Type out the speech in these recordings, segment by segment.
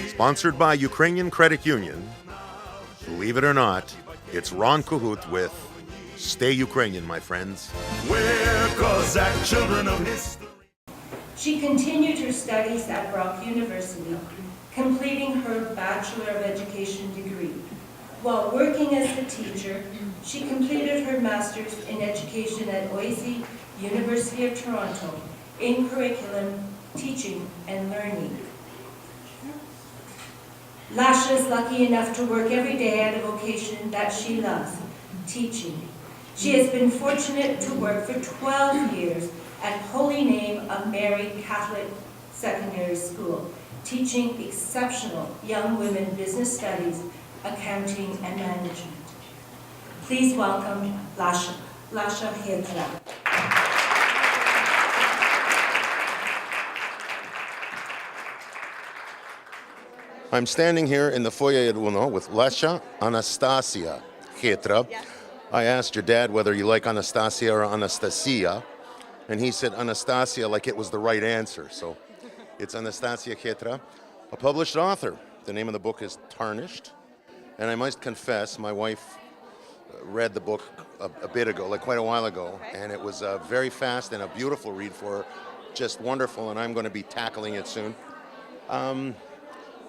Sponsored by Ukrainian Credit Union. Believe it or not, it's Ron Cahut with Stay Ukrainian, my friends. We're Cossack children of history. She continued her studies at Brock University, completing her Bachelor of Education degree. While working as a teacher, she completed her Master's in Education at OISE, University of Toronto, in curriculum, teaching, and learning. Lasha is lucky enough to work every day at a vocation that she loves, teaching. She has been fortunate to work for 12 years at Holy Name of Mary Catholic Secondary School, teaching exceptional young women business studies, accounting, and management. Please welcome Lasha Hedra. I'm standing here in the foyer at Uno with Lasha Anastasia Hedra. Yes. I asked your dad whether you like Anastasia or Anastasia, and he said Anastasia like it was the right answer. So it's Anastasia Hedra, a published author. The name of the book is Tarnished. And I must confess, my wife read the book a bit ago, like quite a while ago, and it was very fast and a beautiful read for her, just wonderful, and I'm going to be tackling it soon.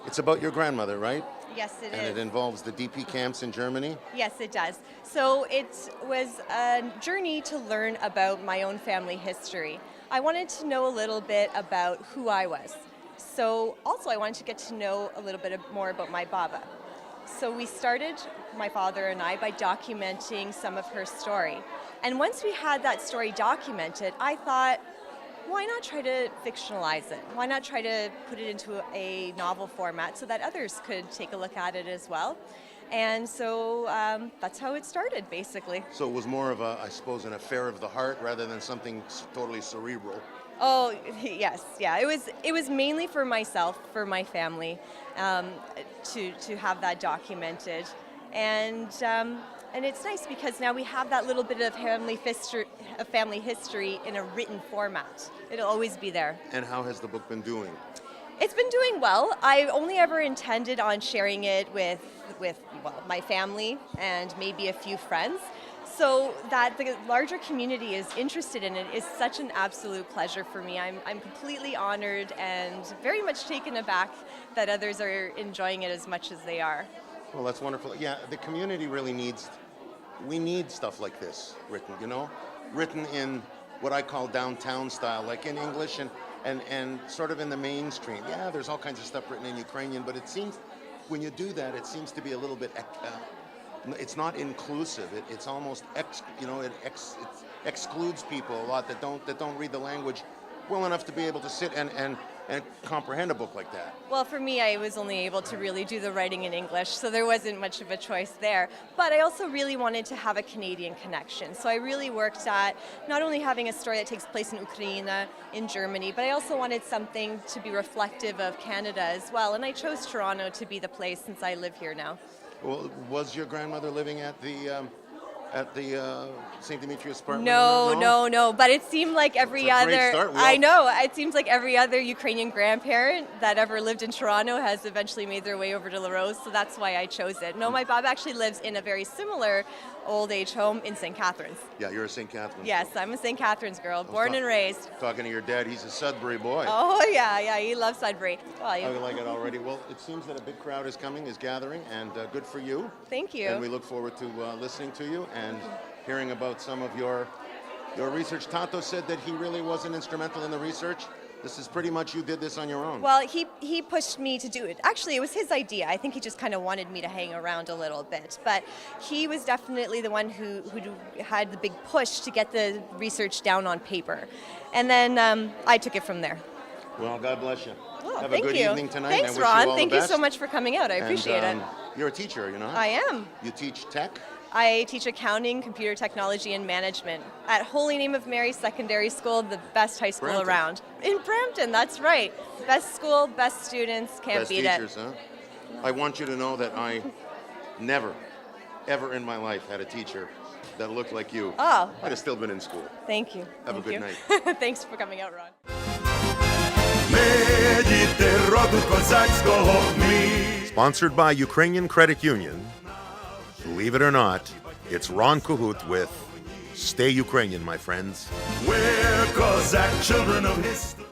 It's about your grandmother, right? Yes, it And is. it involves the DP camps in Germany? Yes, it does. So it was a journey to learn about my own family history. I wanted to know a little bit about who I was. So also I wanted to get to know a little bit more about my baba. So we started, my father and I, by documenting some of her story. And once we had that story documented, I thought, why not try to fictionalize it? Why not try to put it into a novel format so that others could take a look at it as well? And so that's how it started, basically. So it was more of a, I suppose, an affair of the heart rather than something totally cerebral. Oh, yes, yeah. It was mainly for myself, for my family, to have that documented. And it's nice because now we have that little bit of family history in a written format. It'll always be there. And how has the book been doing? It's been doing well. I only ever intended on sharing it with my family and maybe a few friends. So that the larger community is interested in it is such an absolute pleasure for me. I'm completely honored and very much taken aback that others are enjoying it as much as they are. Well, that's wonderful. Yeah, the community really we need stuff like this written, written in what I call downtown style, like in English and sort of in the mainstream. Yeah, there's all kinds of stuff written in Ukrainian, but it seems, when you do that, it seems to be a little bit, it's not inclusive. It's almost, it excludes people a lot that don't read the language well enough to be able to sit and comprehend a book like that. Well, for me, I was only able to really do the writing in English, so there wasn't much of a choice there. But I also really wanted to have a Canadian connection. So I really worked at not only having a story that takes place in Ukraine, in Germany, but I also wanted something to be reflective of Canada as well. And I chose Toronto to be the place since I live here now. Well, was your grandmother living at the St. Demetrius apartment? No. But it seemed like every It's a great other. start. I know. It seems like every other Ukrainian grandparent that ever lived in Toronto has eventually made their way over to La Rose. So that's why I chose it. No, my Bob actually lives in a very similar old age home in St. Catharines. Yeah, you're a St. Catharines. Yes, I'm a St. Catharines girl, born and raised. Talking to your dad, he's a Sudbury boy. Oh yeah, he loves Sudbury. Well, I like it already. Well, it seems that a big crowd is gathering, and good for you. Thank you. And we look forward to listening to you and hearing about some of your research. Tato said that he really wasn't instrumental in the research. This is pretty much, you did this on your own. Well, he pushed me to do it. Actually, it was his idea. I think he just kind of wanted me to hang around a little bit. But he was definitely the one who had the big push to get the research down on paper. And then I took it from there. Well, God bless you. Oh, Have thank a good you. evening tonight. Thanks, and I wish Ron. you all Thank the you best. so much for coming out. I appreciate it. You're a teacher, you know? I am. You teach tech? I teach accounting, computer technology, and management at Holy Name of Mary Secondary School, the best high school Brampton. around. In Brampton, that's right. Best school, best students, can't Best beat teachers, it. huh? I want you to know that I never, ever in my life had a teacher that looked like you. Oh. I'd have still been in school. Thank you. Have a Thank good you. night. Thanks for coming out, Ron. May Ми діти роду козацького Sponsored by Ukrainian Credit Union. Believe it or not, it's Ron Cahoot with Stay Ukrainian, my friends. We're Cossack children of history.